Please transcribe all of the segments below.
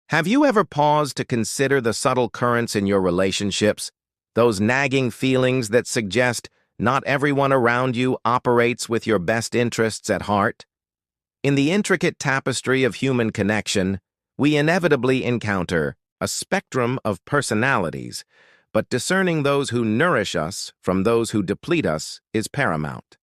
Have you ever paused to consider the subtle currents in your relationships? Those nagging feelings that suggest not everyone around you operates with your best interests at heart? In the intricate tapestry of human connection, we inevitably encounter a spectrum of personalities, but discerning those who nourish us from those who deplete us is paramount.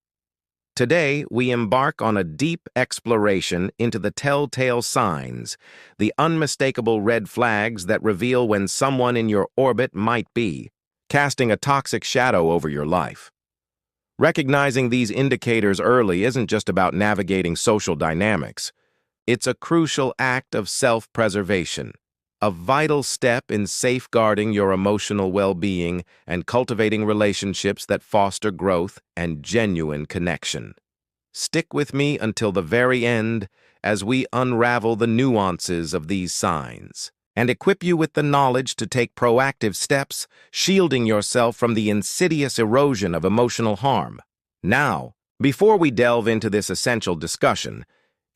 Today, we embark on a deep exploration into the telltale signs, the unmistakable red flags that reveal when someone in your orbit might be casting a toxic shadow over your life. Recognizing these indicators early isn't just about navigating social dynamics. It's a crucial act of self-preservation, a vital step in safeguarding your emotional well-being and cultivating relationships that foster growth and genuine connection. Stick with me until the very end as we unravel the nuances of these signs and equip you with the knowledge to take proactive steps, shielding yourself from the insidious erosion of emotional harm. Now, before we delve into this essential discussion,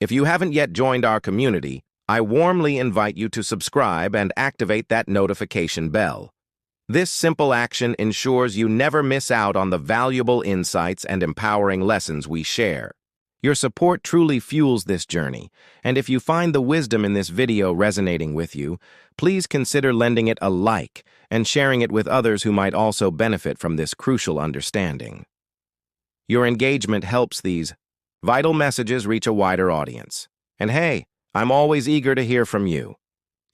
if you haven't yet joined our community, I warmly invite you to subscribe and activate that notification bell. This simple action ensures you never miss out on the valuable insights and empowering lessons we share. Your support truly fuels this journey, and if you find the wisdom in this video resonating with you, please consider lending it a like and sharing it with others who might also benefit from this crucial understanding. Your engagement helps these vital messages reach a wider audience. And hey, I'm always eager to hear from you.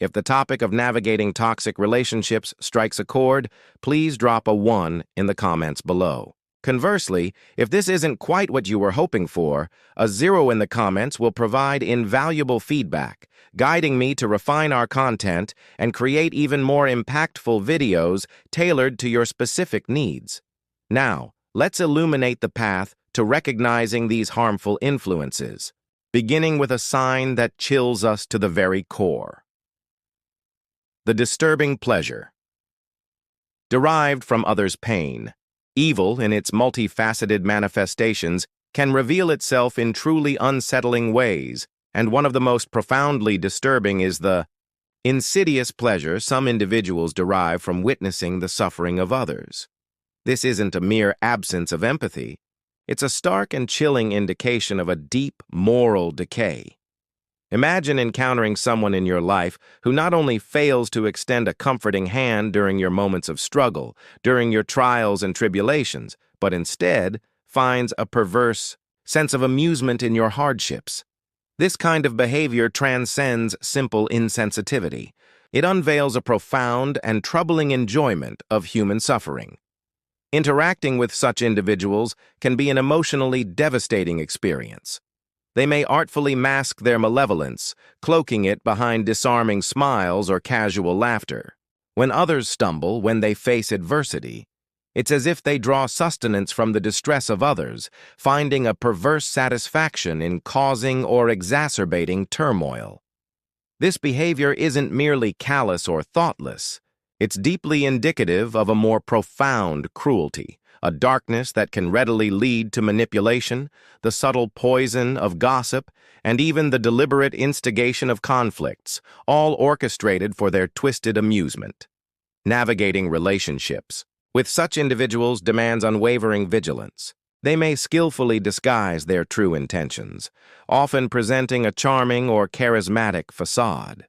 If the topic of navigating toxic relationships strikes a chord, please drop a 1 in the comments below. Conversely, if this isn't quite what you were hoping for, a 0 in the comments will provide invaluable feedback, guiding me to refine our content and create even more impactful videos tailored to your specific needs. Now, let's illuminate the path to recognizing these harmful influences, beginning with a sign that chills us to the very core. The disturbing pleasure. Derived from others' pain, evil in its multifaceted manifestations can reveal itself in truly unsettling ways, and one of the most profoundly disturbing is the insidious pleasure some individuals derive from witnessing the suffering of others. This isn't a mere absence of empathy. It's a stark and chilling indication of a deep moral decay. Imagine encountering someone in your life who not only fails to extend a comforting hand during your moments of struggle, during your trials and tribulations, but instead finds a perverse sense of amusement in your hardships. This kind of behavior transcends simple insensitivity. It unveils a profound and troubling enjoyment of human suffering. Interacting with such individuals can be an emotionally devastating experience. They may artfully mask their malevolence, cloaking it behind disarming smiles or casual laughter. When others stumble, when they face adversity, it's as if they draw sustenance from the distress of others, finding a perverse satisfaction in causing or exacerbating turmoil. This behavior isn't merely callous or thoughtless. It's deeply indicative of a more profound cruelty, a darkness that can readily lead to manipulation, the subtle poison of gossip, and even the deliberate instigation of conflicts, all orchestrated for their twisted amusement. Navigating relationships with such individuals demands unwavering vigilance. They may skillfully disguise their true intentions, often presenting a charming or charismatic facade.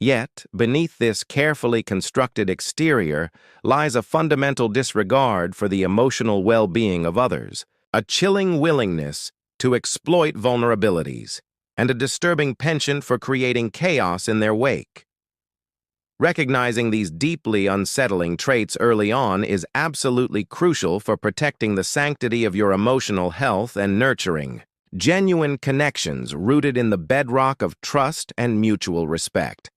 Yet, beneath this carefully constructed exterior lies a fundamental disregard for the emotional well-being of others, a chilling willingness to exploit vulnerabilities, and a disturbing penchant for creating chaos in their wake. Recognizing these deeply unsettling traits early on is absolutely crucial for protecting the sanctity of your emotional health and nurturing genuine connections rooted in the bedrock of trust and mutual respect.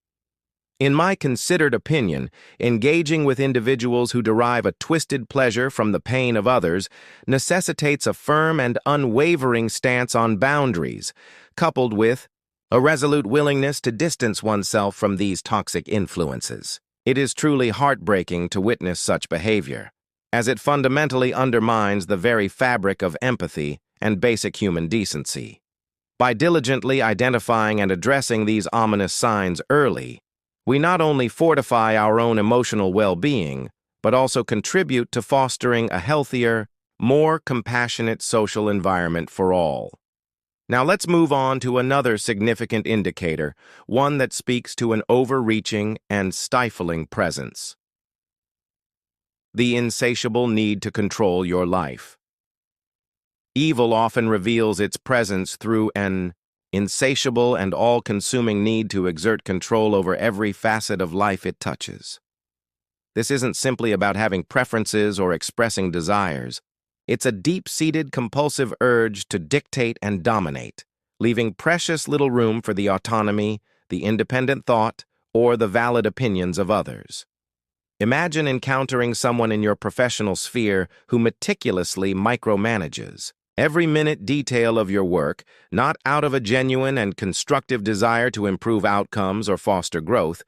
In my considered opinion, engaging with individuals who derive a twisted pleasure from the pain of others necessitates a firm and unwavering stance on boundaries, coupled with a resolute willingness to distance oneself from these toxic influences. It is truly heartbreaking to witness such behavior, as it fundamentally undermines the very fabric of empathy and basic human decency. By diligently identifying and addressing these ominous signs early, We not only fortify our own emotional well-being, but also contribute to fostering a healthier, more compassionate social environment for all. Now let's move on to another significant indicator, one that speaks to an overreaching and stifling presence. The insatiable need to control your life. Evil often reveals its presence through an insatiable and all-consuming need to exert control over every facet of life it touches. This isn't simply about having preferences or expressing desires. It's a deep-seated compulsive urge to dictate and dominate, leaving precious little room for the autonomy, the independent thought, or the valid opinions of others. Imagine encountering someone in your professional sphere who meticulously micromanages every minute detail of your work, not out of a genuine and constructive desire to improve outcomes or foster growth,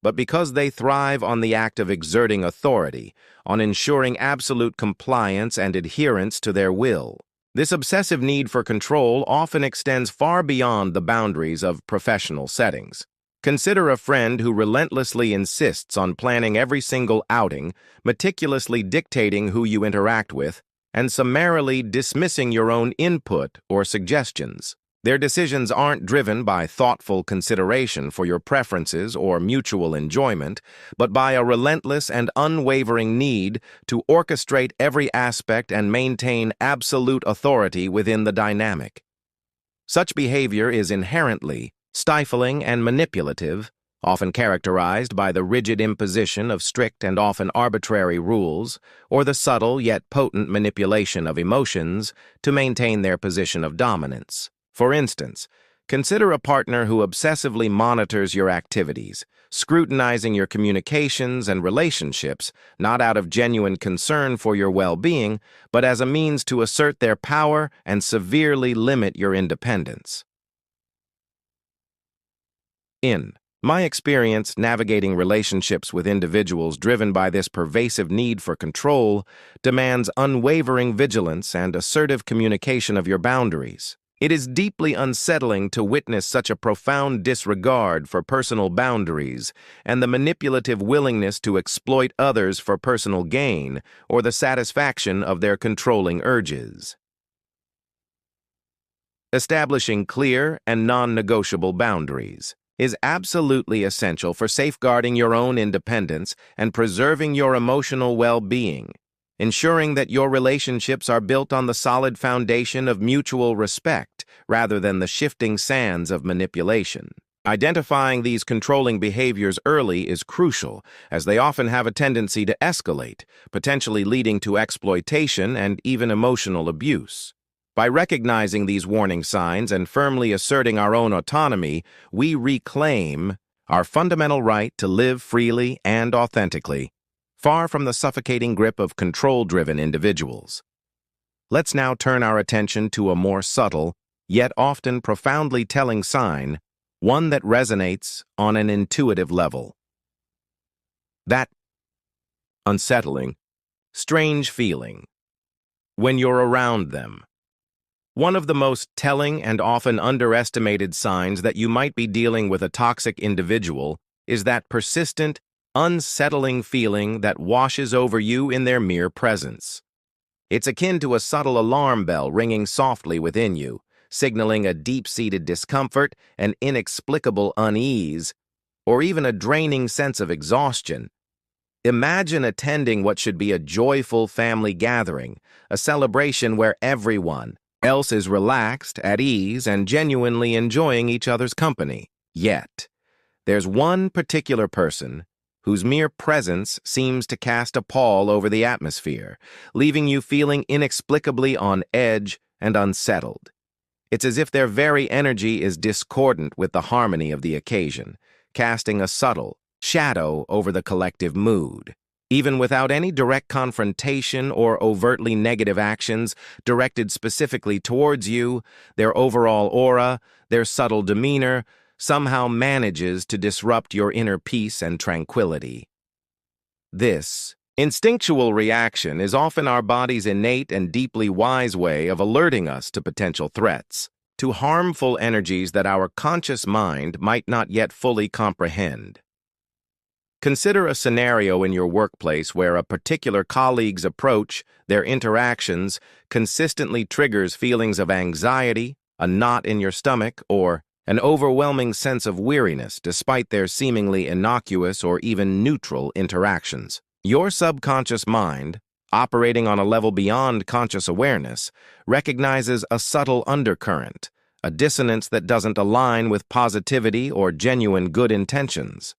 but because they thrive on the act of exerting authority, on ensuring absolute compliance and adherence to their will. This obsessive need for control often extends far beyond the boundaries of professional settings. Consider a friend who relentlessly insists on planning every single outing, meticulously dictating who you interact with, and summarily dismissing your own input or suggestions. Their decisions aren't driven by thoughtful consideration for your preferences or mutual enjoyment, but by a relentless and unwavering need to orchestrate every aspect and maintain absolute authority within the dynamic. Such behavior is inherently stifling and manipulative, often characterized by the rigid imposition of strict and often arbitrary rules, or the subtle yet potent manipulation of emotions to maintain their position of dominance. For instance, consider a partner who obsessively monitors your activities, scrutinizing your communications and relationships, not out of genuine concern for your well-being, but as a means to assert their power and severely limit your independence. In my experience, navigating relationships with individuals driven by this pervasive need for control demands unwavering vigilance and assertive communication of your boundaries. It is deeply unsettling to witness such a profound disregard for personal boundaries and the manipulative willingness to exploit others for personal gain or the satisfaction of their controlling urges. Establishing clear and non-negotiable boundaries is absolutely essential for safeguarding your own independence and preserving your emotional well-being, ensuring that your relationships are built on the solid foundation of mutual respect rather than the shifting sands of manipulation. Identifying these controlling behaviors early is crucial, as they often have a tendency to escalate, potentially leading to exploitation and even emotional abuse. By recognizing these warning signs and firmly asserting our own autonomy, we reclaim our fundamental right to live freely and authentically, far from the suffocating grip of control-driven individuals. Let's now turn our attention to a more subtle, yet often profoundly telling sign, one that resonates on an intuitive level. That unsettling, strange feeling when you're around them. One of the most telling and often underestimated signs that you might be dealing with a toxic individual is that persistent, unsettling feeling that washes over you in their mere presence. It's akin to a subtle alarm bell ringing softly within you, signaling a deep-seated discomfort, an inexplicable unease, or even a draining sense of exhaustion. Imagine attending what should be a joyful family gathering, a celebration where everyone else is relaxed, at ease, and genuinely enjoying each other's company. Yet, there's one particular person whose mere presence seems to cast a pall over the atmosphere, leaving you feeling inexplicably on edge and unsettled. It's as if their very energy is discordant with the harmony of the occasion, casting a subtle shadow over the collective mood. Even without any direct confrontation or overtly negative actions directed specifically towards you, their overall aura, their subtle demeanor, somehow manages to disrupt your inner peace and tranquility. This instinctual reaction is often our body's innate and deeply wise way of alerting us to potential threats, to harmful energies that our conscious mind might not yet fully comprehend. Consider a scenario in your workplace where a particular colleague's approach, their interactions, consistently triggers feelings of anxiety, a knot in your stomach, or an overwhelming sense of weariness despite their seemingly innocuous or even neutral interactions. Your subconscious mind, operating on a level beyond conscious awareness, recognizes a subtle undercurrent, a dissonance that doesn't align with positivity or genuine good intentions.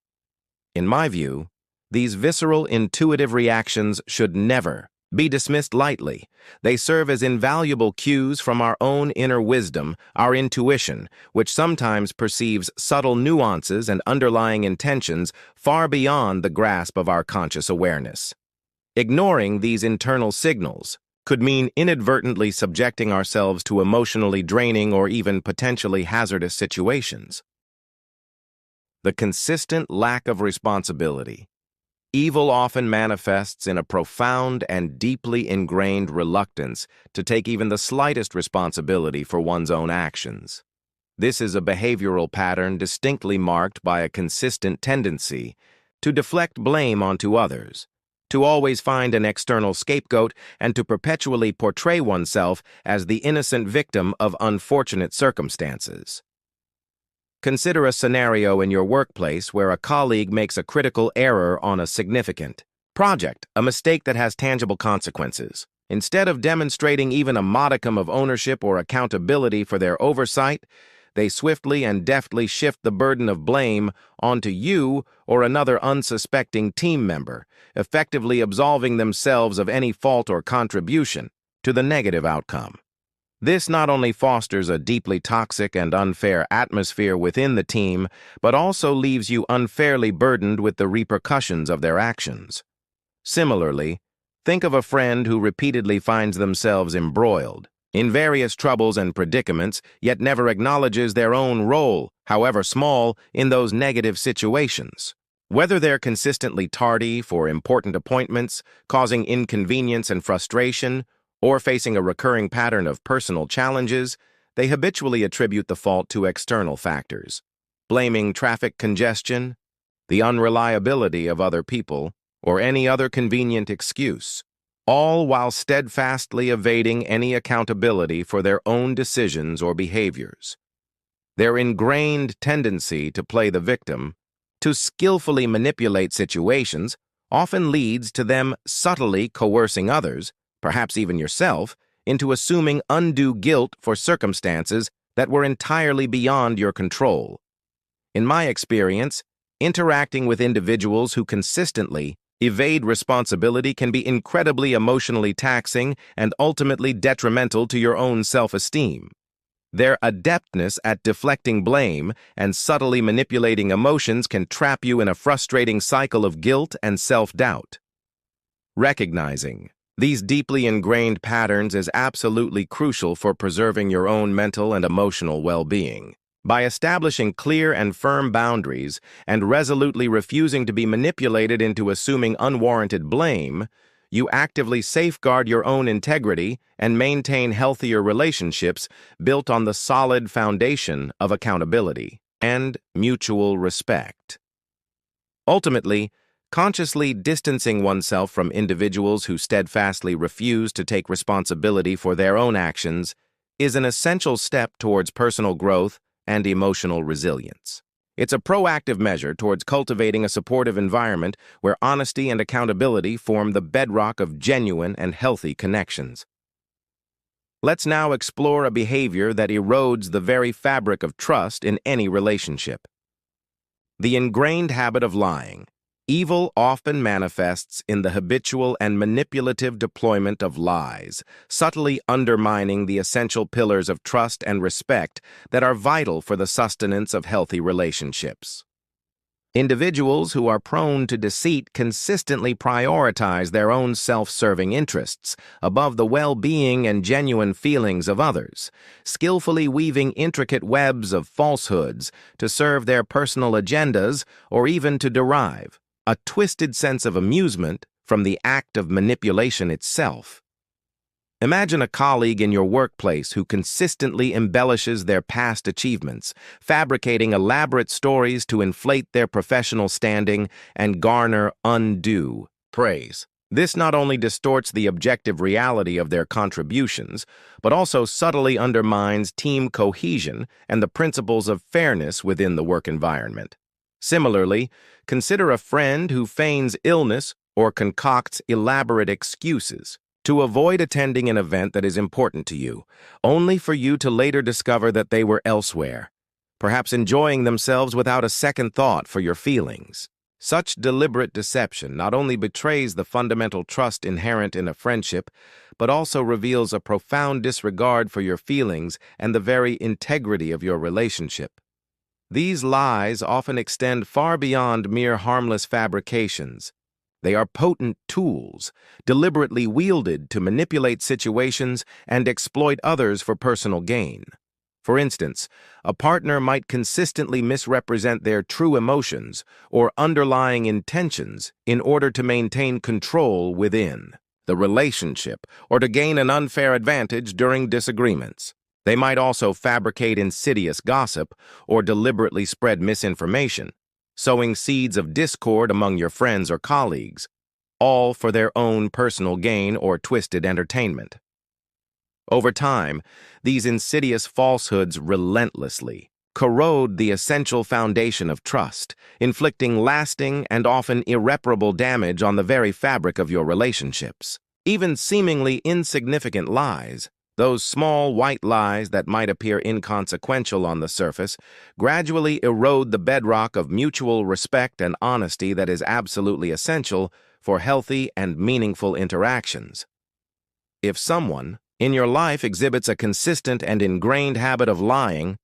In my view, these visceral, intuitive reactions should never be dismissed lightly. They serve as invaluable cues from our own inner wisdom, our intuition, which sometimes perceives subtle nuances and underlying intentions far beyond the grasp of our conscious awareness. Ignoring these internal signals could mean inadvertently subjecting ourselves to emotionally draining or even potentially hazardous situations. The consistent lack of responsibility. Evil often manifests in a profound and deeply ingrained reluctance to take even the slightest responsibility for one's own actions. This is a behavioral pattern distinctly marked by a consistent tendency to deflect blame onto others, to always find an external scapegoat, and to perpetually portray oneself as the innocent victim of unfortunate circumstances. Consider a scenario in your workplace where a colleague makes a critical error on a significant project, a mistake that has tangible consequences. Instead of demonstrating even a modicum of ownership or accountability for their oversight, they swiftly and deftly shift the burden of blame onto you or another unsuspecting team member, effectively absolving themselves of any fault or contribution to the negative outcome. This not only fosters a deeply toxic and unfair atmosphere within the team, but also leaves you unfairly burdened with the repercussions of their actions. Similarly, think of a friend who repeatedly finds themselves embroiled in various troubles and predicaments, yet never acknowledges their own role, however small, in those negative situations. Whether they're consistently tardy for important appointments, causing inconvenience and frustration, or facing a recurring pattern of personal challenges, they habitually attribute the fault to external factors, blaming traffic congestion, the unreliability of other people, or any other convenient excuse, all while steadfastly evading any accountability for their own decisions or behaviors. Their ingrained tendency to play the victim, to skillfully manipulate situations, often leads to them subtly coercing others, perhaps even yourself, into assuming undue guilt for circumstances that were entirely beyond your control. In my experience, interacting with individuals who consistently evade responsibility can be incredibly emotionally taxing and ultimately detrimental to your own self-esteem. Their adeptness at deflecting blame and subtly manipulating emotions can trap you in a frustrating cycle of guilt and self-doubt. Recognizing these deeply ingrained patterns is absolutely crucial for preserving your own mental and emotional well-being. By establishing clear and firm boundaries and resolutely refusing to be manipulated into assuming unwarranted blame, you actively safeguard your own integrity and maintain healthier relationships built on the solid foundation of accountability and mutual respect. Ultimately, consciously distancing oneself from individuals who steadfastly refuse to take responsibility for their own actions is an essential step towards personal growth and emotional resilience. It's a proactive measure towards cultivating a supportive environment where honesty and accountability form the bedrock of genuine and healthy connections. Let's now explore a behavior that erodes the very fabric of trust in any relationship. The ingrained habit of lying. Evil often manifests in the habitual and manipulative deployment of lies, subtly undermining the essential pillars of trust and respect that are vital for the sustenance of healthy relationships. Individuals who are prone to deceit consistently prioritize their own self-serving interests above the well-being and genuine feelings of others, skillfully weaving intricate webs of falsehoods to serve their personal agendas or even to derive a twisted sense of amusement from the act of manipulation itself. Imagine a colleague in your workplace who consistently embellishes their past achievements, fabricating elaborate stories to inflate their professional standing and garner undue praise. This not only distorts the objective reality of their contributions, but also subtly undermines team cohesion and the principles of fairness within the work environment. Similarly, consider a friend who feigns illness or concocts elaborate excuses to avoid attending an event that is important to you, only for you to later discover that they were elsewhere, perhaps enjoying themselves without a second thought for your feelings. Such deliberate deception not only betrays the fundamental trust inherent in a friendship, but also reveals a profound disregard for your feelings and the very integrity of your relationship. These lies often extend far beyond mere harmless fabrications. They are potent tools, deliberately wielded to manipulate situations and exploit others for personal gain. For instance, a partner might consistently misrepresent their true emotions or underlying intentions in order to maintain control within the relationship or to gain an unfair advantage during disagreements. They might also fabricate insidious gossip or deliberately spread misinformation, sowing seeds of discord among your friends or colleagues, all for their own personal gain or twisted entertainment. Over time, these insidious falsehoods relentlessly corrode the essential foundation of trust, inflicting lasting and often irreparable damage on the very fabric of your relationships. Even seemingly insignificant lies, those small white lies that might appear inconsequential on the surface, gradually erode the bedrock of mutual respect and honesty that is absolutely essential for healthy and meaningful interactions. If someone in your life exhibits a consistent and ingrained habit of lying,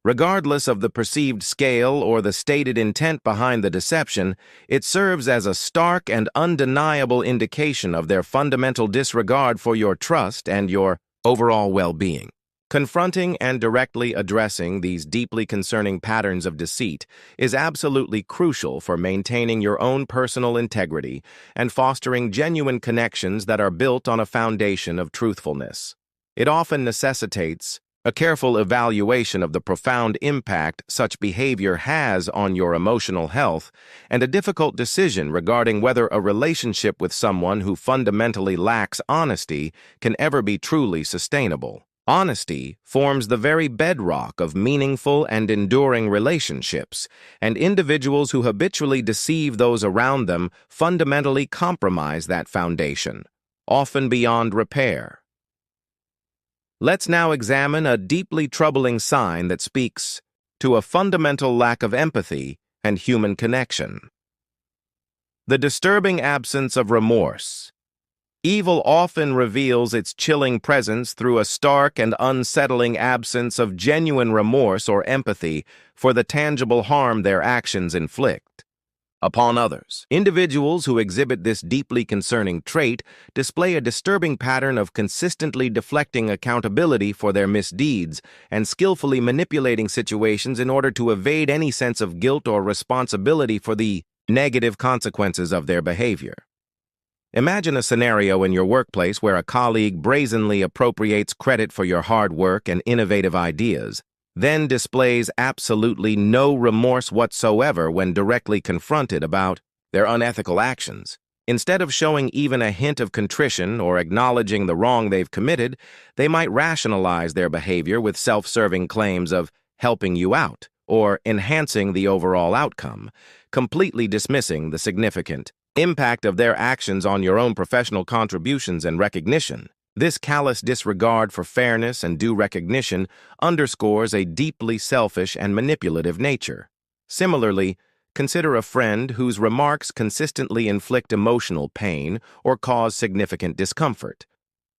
regardless of the perceived scale or the stated intent behind the deception, it serves as a stark and undeniable indication of their fundamental disregard for your trust and your overall well-being. Confronting and directly addressing these deeply concerning patterns of deceit is absolutely crucial for maintaining your own personal integrity and fostering genuine connections that are built on a foundation of truthfulness. It often necessitates a careful evaluation of the profound impact such behavior has on your emotional health and a difficult decision regarding whether a relationship with someone who fundamentally lacks honesty can ever be truly sustainable. Honesty forms the very bedrock of meaningful and enduring relationships, and individuals who habitually deceive those around them fundamentally compromise that foundation, often beyond repair. Let's now examine a deeply troubling sign that speaks to a fundamental lack of empathy and human connection. The disturbing absence of remorse. Evil often reveals its chilling presence through a stark and unsettling absence of genuine remorse or empathy for the tangible harm their actions inflict upon others. Individuals who exhibit this deeply concerning trait display a disturbing pattern of consistently deflecting accountability for their misdeeds and skillfully manipulating situations in order to evade any sense of guilt or responsibility for the negative consequences of their behavior. Imagine a scenario in your workplace where a colleague brazenly appropriates credit for your hard work and innovative ideas, then displays absolutely no remorse whatsoever when directly confronted about their unethical actions. Instead of showing even a hint of contrition or acknowledging the wrong they've committed, they might rationalize their behavior with self-serving claims of helping you out or enhancing the overall outcome, completely dismissing the significant impact of their actions on your own professional contributions and recognition. This callous disregard for fairness and due recognition underscores a deeply selfish and manipulative nature. Similarly, consider a friend whose remarks consistently inflict emotional pain or cause significant discomfort.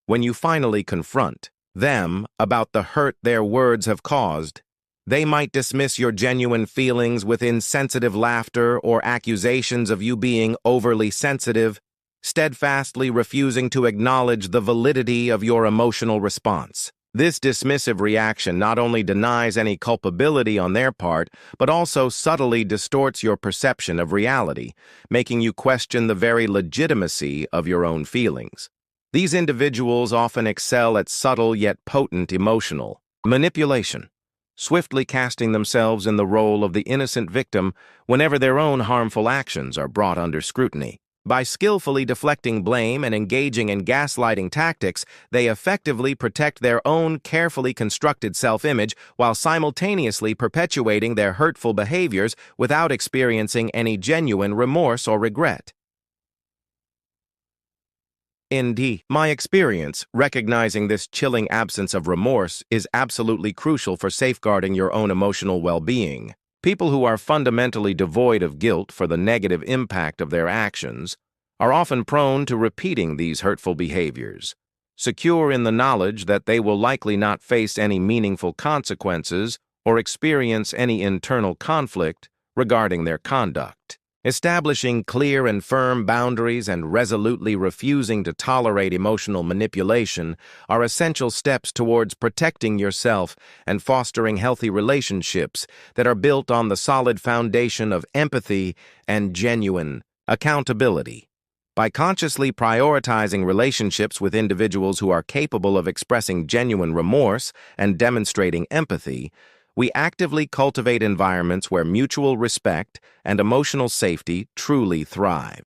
When you finally confront them about the hurt their words have caused, they might dismiss your genuine feelings with insensitive laughter or accusations of you being overly sensitive, steadfastly refusing to acknowledge the validity of your emotional response. This dismissive reaction not only denies any culpability on their part, but also subtly distorts your perception of reality, making you question the very legitimacy of your own feelings. These individuals often excel at subtle yet potent emotional manipulation, swiftly casting themselves in the role of the innocent victim whenever their own harmful actions are brought under scrutiny. By skillfully deflecting blame and engaging in gaslighting tactics, they effectively protect their own carefully constructed self-image while simultaneously perpetuating their hurtful behaviors without experiencing any genuine remorse or regret. In my experience, recognizing this chilling absence of remorse is absolutely crucial for safeguarding your own emotional well-being. People who are fundamentally devoid of guilt for the negative impact of their actions are often prone to repeating these hurtful behaviors, secure in the knowledge that they will likely not face any meaningful consequences or experience any internal conflict regarding their conduct. Establishing clear and firm boundaries and resolutely refusing to tolerate emotional manipulation are essential steps towards protecting yourself and fostering healthy relationships that are built on the solid foundation of empathy and genuine accountability. By consciously prioritizing relationships with individuals who are capable of expressing genuine remorse and demonstrating empathy, we actively cultivate environments where mutual respect and emotional safety truly thrive.